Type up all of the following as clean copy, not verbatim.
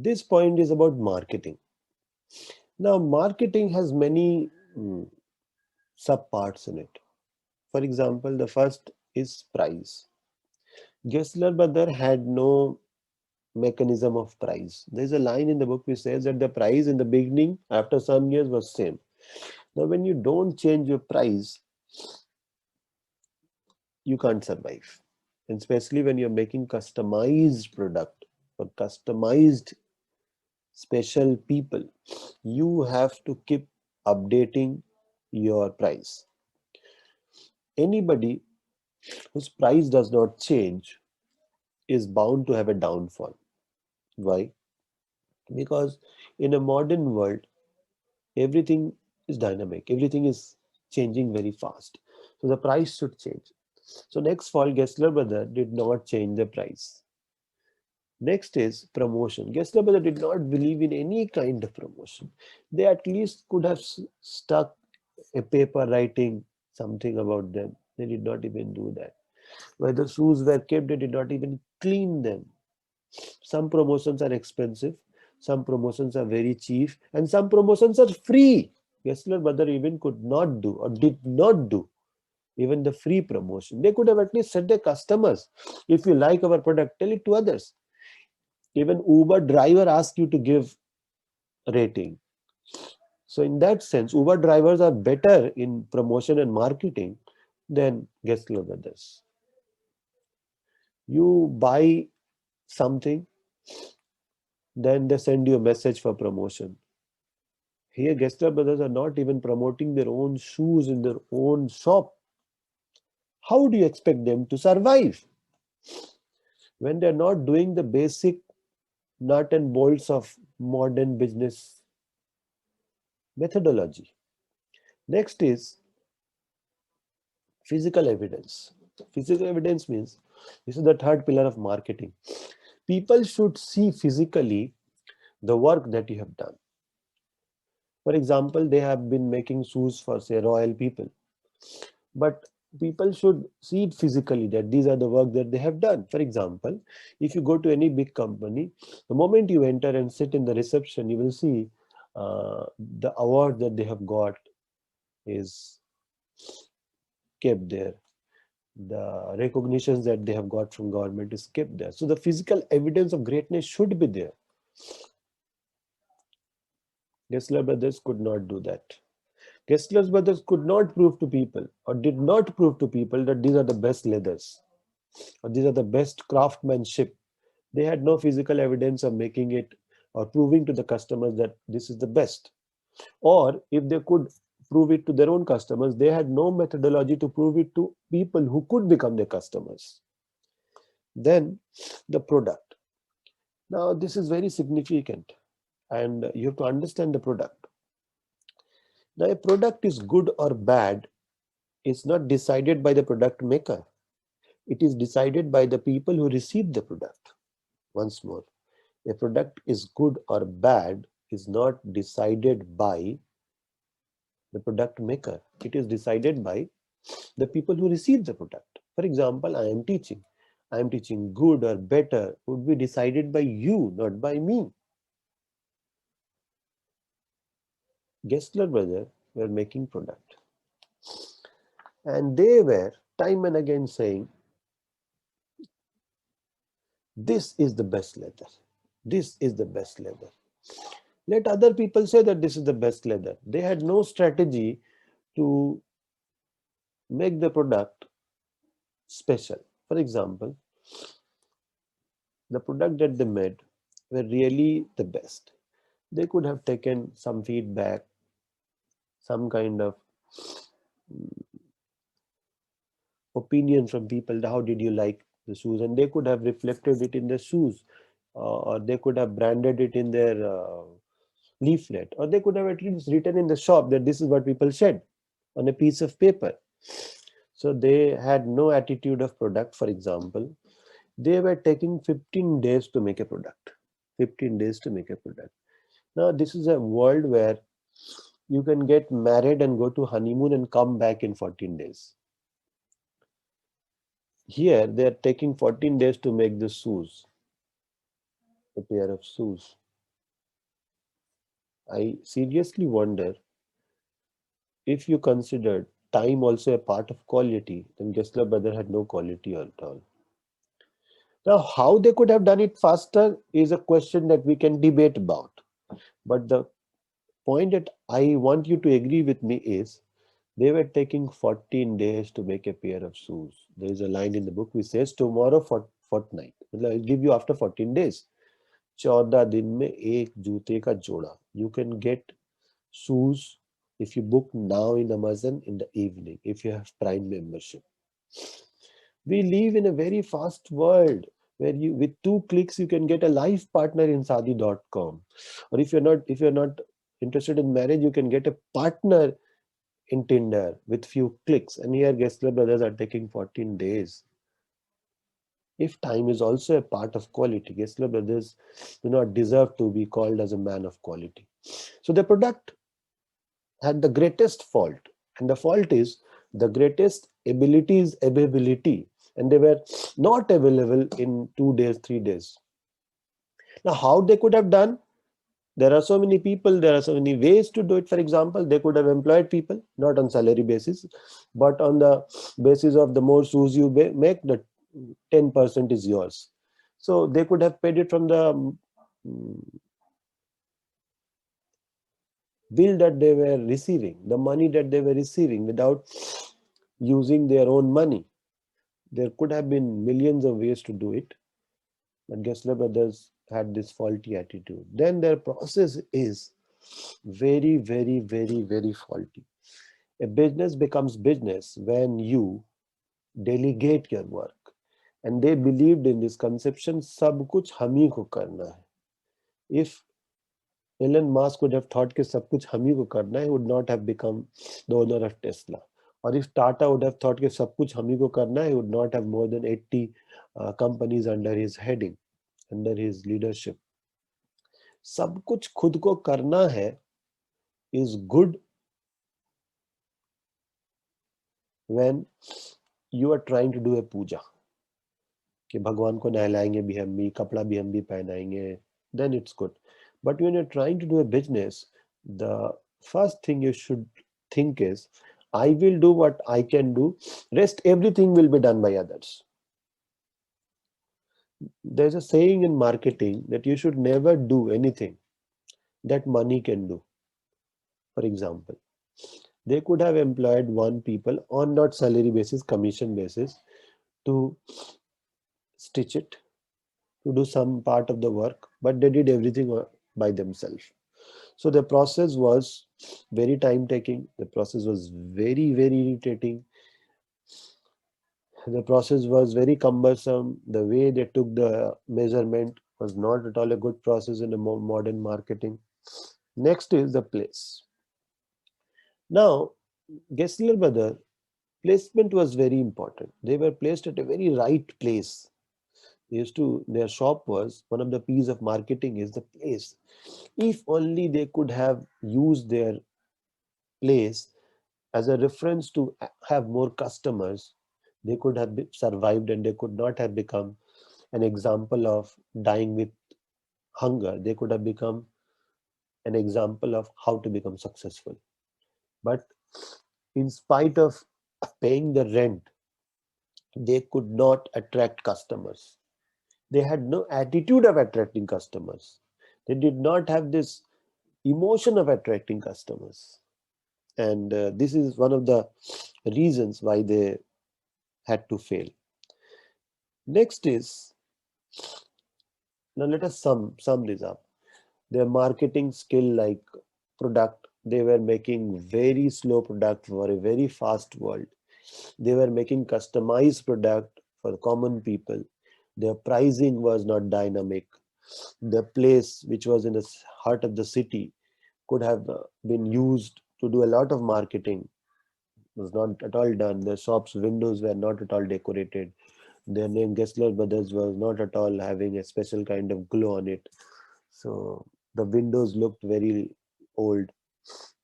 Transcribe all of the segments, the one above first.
This point is about marketing. Now, marketing has many subparts in it. For example, the first is price. Gessler brother had no mechanism of price. There's a line in the book which says that the price in the beginning, after some years, was same. Now, when you don't change your price, you can't survive. And especially when you're making customized product for customized special people, you have to keep updating your price. Anybody whose price does not change is bound to have a downfall. Why? Because in a modern world, everything is dynamic, everything is changing very fast. So the price should change. So next fall, Gessler brother did not change the price. Next is promotion. Gessler brother did not believe in any kind of promotion. They at least could have stuck a paper writing something about them. They did not even do that. Where the shoes were kept, they did not even clean them. Some promotions are expensive, some promotions are very cheap, and some promotions are free. Gessler brother even could not do or did not do even the free promotion. They could have at least said their customers, if you like our product, tell it to others. Even Uber driver asks you to give rating. So in that sense, Uber drivers are better in promotion and marketing than Gessler brothers. You buy something, then they send you a message for promotion. Here, Gessler brothers are not even promoting their own shoes in their own shop. How do you expect them to survive when they're not doing the basic nut and bolts of modern business methodology? Next is physical evidence. Physical evidence means this is the third pillar of marketing. People should see physically the work that you have done. For example, they have been making shoes for, say, royal people, but people should see it physically that these are the work that they have done. For example, if you go to any big company, the moment you enter and sit in the reception, you will see the award that they have got is kept there. The recognitions that they have got from government is kept there. So the physical evidence of greatness should be there. Gessler brothers could not do that. Gessler brothers could not prove to people or did not prove to people that these are the best leathers or these are the best craftsmanship. They had no physical evidence of making it or proving to the customers that this is the best. Or if they could prove it to their own customers, they had no methodology to prove it to people who could become their customers. Then the product. Now, this is very significant and you have to understand the product. Now, a product is good or bad is not decided by the product maker. It is decided by the people who receive the product. Once more, a product is good or bad is not decided by the product maker. It is decided by the people who receive the product. For example, I am teaching. I am teaching good or better would be decided by you, not by me. Gessler brothers were making product. And they were time and again saying, this is the best leather. This is the best leather. Let other people say that this is the best leather. They had no strategy to make the product special. For example, the product that they made were really the best. They could have taken some feedback, some kind of opinion from people. How did you like the shoes? And they could have reflected it in the shoes, or they could have branded it in their leaflet, or they could have at least written in the shop that this is what people said on a piece of paper. So they had no attitude of product. For example, they were taking 15 days to make a product. 15 days to make a product. Now, this is a world where you can get married and go to honeymoon and come back in 14 days. Here, they are taking 14 days to make the shoes, a pair of shoes. I seriously wonder if you consider time also a part of quality, then Gessler brother had no quality at all. Now, how they could have done it faster is a question that we can debate about. But the point that I want you to agree with me is they were taking 14 days to make a pair of shoes. There is a line in the book which says tomorrow for fortnight. I'll give you after 14 days. 14 दिन में एक जूते का जोड़ा. You can get shoes if you book now in Amazon in the evening if you have Prime membership. We live in a very fast world where you with 2 clicks you can get a life partner in Sadi.com. Or if you're not interested in marriage, you can get a partner in Tinder with few clicks. And here Gessler brothers are taking 14 days. If time is also a part of quality, Gessler brothers do not deserve to be called as a man of quality. So the product had the greatest fault, and the fault is the greatest ability is availability, and they were not available in 2 days, 3 days. Now, how they could have done? There are so many people, there are so many ways to do it. For example, they could have employed people, not on salary basis, but on the basis of the more shoes you make, the 10% is yours. So they could have paid it from the bill that they were receiving, the money that they were receiving without using their own money. There could have been millions of ways to do it, but Gessler brothers had this faulty attitude. Then their process is very, very, very, very faulty. A business becomes business when you delegate your work. And they believed in this conception, सब कुछ हम ही को करना है. If Elon Musk would have thought कि सब कुछ हम ही को करना है, he would not have become the owner of Tesla. Or if Tata would have thought कि सब कुछ हम ही को करना है, he would not have more than 80 companies under his heading, under his leadership. सब कुछ खुद को करना है is good when you are trying to do a puja. कि भगवान को नहलाएंगे भी हम भी, कपड़ा भी हम भी पहनाएंगे, then it's good. But when you're trying to do a business, the first thing you should think is, I will do what I can do, rest everything will be done by others. There's a saying in marketing that you should never do anything that money can do. For example, they could have employed one people on not salary basis, commission basis, to stitch it, to do some part of the work, but they did everything by themselves. So the process was very time taking. The process was very, very irritating. The process was very cumbersome. The way they took the measurement was not at all a good process in a modern marketing. Next is the place. Now, Gessler brother, placement was very important. They were placed at a very right place. Their shop was one of the P's of marketing is the place. If only they could have used their place as a reference to have more customers, they could have survived and they could not have become an example of dying with hunger. They could have become an example of how to become successful. But in spite of paying the rent, they could not attract customers. They had no attitude of attracting customers. They did not have this emotion of attracting customers. And this is one of the reasons why they had to fail. Next is, now let us sum this up. Their marketing skill, like product, they were making very slow product for a very fast world. They were making customized product for common people. Their pricing was not dynamic. The place, which was in the heart of the city, could have been used to do a lot of marketing. It was not at all done. The shop's windows were not at all decorated. Their name Gessler Brothers was not at all having a special kind of glow on it. So the windows looked very old.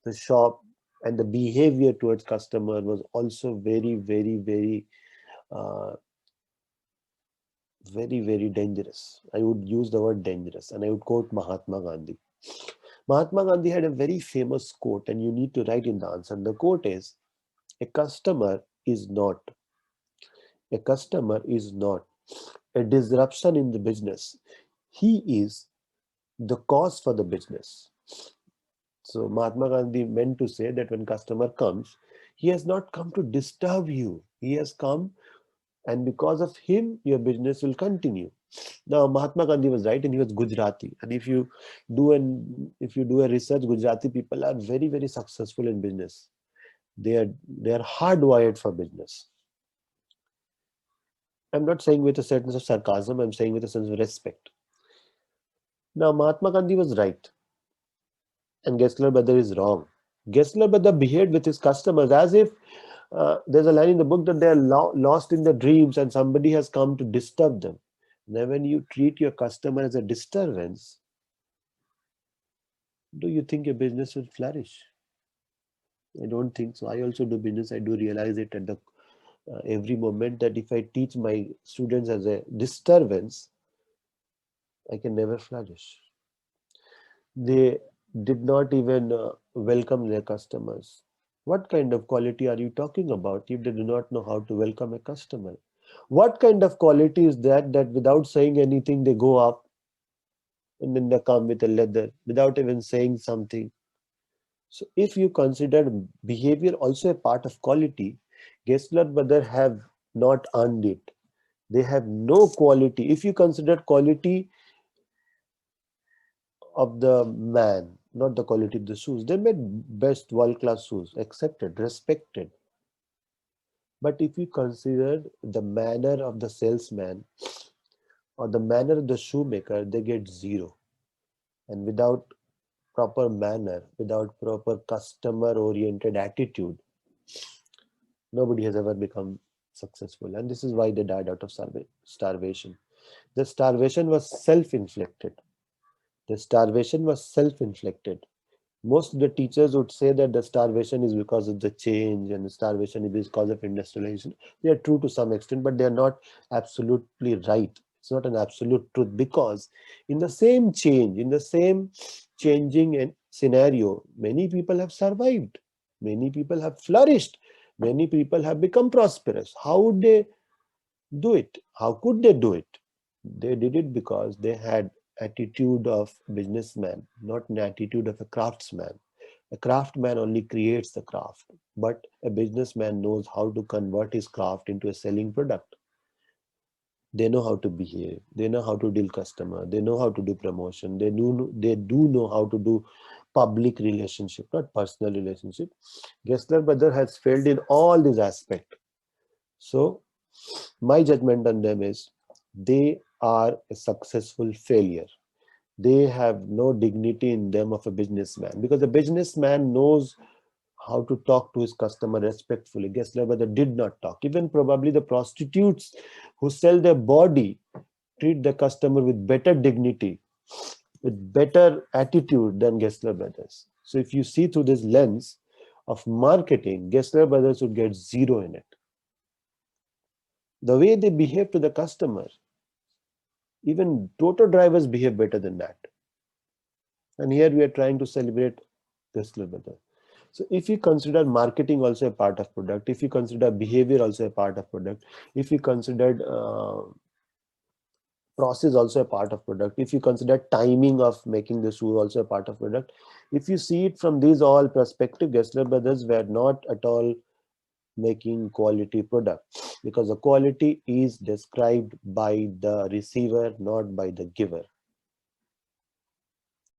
The shop and the behavior towards customer was also very, very, very, uh, very, very dangerous. I would use the word dangerous, and I would quote Mahatma Gandhi. Mahatma Gandhi had a very famous quote, and you need to write in the answer. The quote is, a customer is not, a customer is not a disruption in the business. He is the cause for the business. So Mahatma Gandhi meant to say that when customer comes, he has not come to disturb you. He has come, and because of him, your business will continue. Now Mahatma Gandhi was right, and he was Gujarati. And if you do a research, Gujarati people are very, very successful in business. They are hardwired for business. I'm not saying with a sense of sarcasm. I'm saying with a sense of respect. Now Mahatma Gandhi was right, and Gessler brother is wrong. Gessler brother behaved with his customers as if there's a line in the book that they are lost in their dreams and somebody has come to disturb them. Now, when you treat your customer as a disturbance, do you think your business will flourish? I don't think so. I also do business. I do realize it at the every moment that if I teach my students as a disturbance, I can never flourish. They did not even welcome their customers. What kind of quality are you talking about if they do not know how to welcome a customer? What kind of quality is that without saying anything they go up and then they come with a leather without even saying something? So if you consider behavior also a part of quality, Gessler brother have not earned it. They have no quality. If you consider quality of the man, not the quality of the shoes. They made best world-class shoes, accepted, respected. But if you consider the manner of the salesman or the manner of the shoemaker, they get zero. And without proper manner, without proper customer-oriented attitude, nobody has ever become successful. And this is why they died out of starvation. The starvation was self-inflicted. The starvation was self-inflicted. Most of the teachers would say that the starvation is because of the change and the starvation is because of industrialization. They are true to some extent, but they are not absolutely right. It's not an absolute truth, because in the same change, in the same changing scenario, many people have survived, many people have flourished, many people have become prosperous. How would they do it? How could they do it? They did it because they had attitude of businessman, not an attitude of a craftsman. A craftsman only creates the craft, but a businessman knows how to convert his craft into a selling product. They know how to behave. They know how to deal customer. They know how to do promotion. They do know how to do public relationship, not personal relationship. Gessler brother has failed in all these aspects. So my judgment on them is they are a successful failure. They have no dignity in them of a businessman, because a businessman knows how to talk to his customer respectfully. Gessler brother did not talk. Even probably the prostitutes who sell their body treat the customer with better dignity, with better attitude than Gessler brothers. So if you see through this lens of marketing, Gessler brothers would get zero in it. The way they behave to the customer, even Toto drivers behave better than that. And here we are trying to celebrate Gessler brother. So if you consider marketing also a part of product, if you consider behavior also a part of product, if you consider process also a part of product, if you consider timing of making the shoe also a part of product, if you see it from these all perspective, Gessler brothers were not at all making quality product, because the quality is described by the receiver, not by the giver.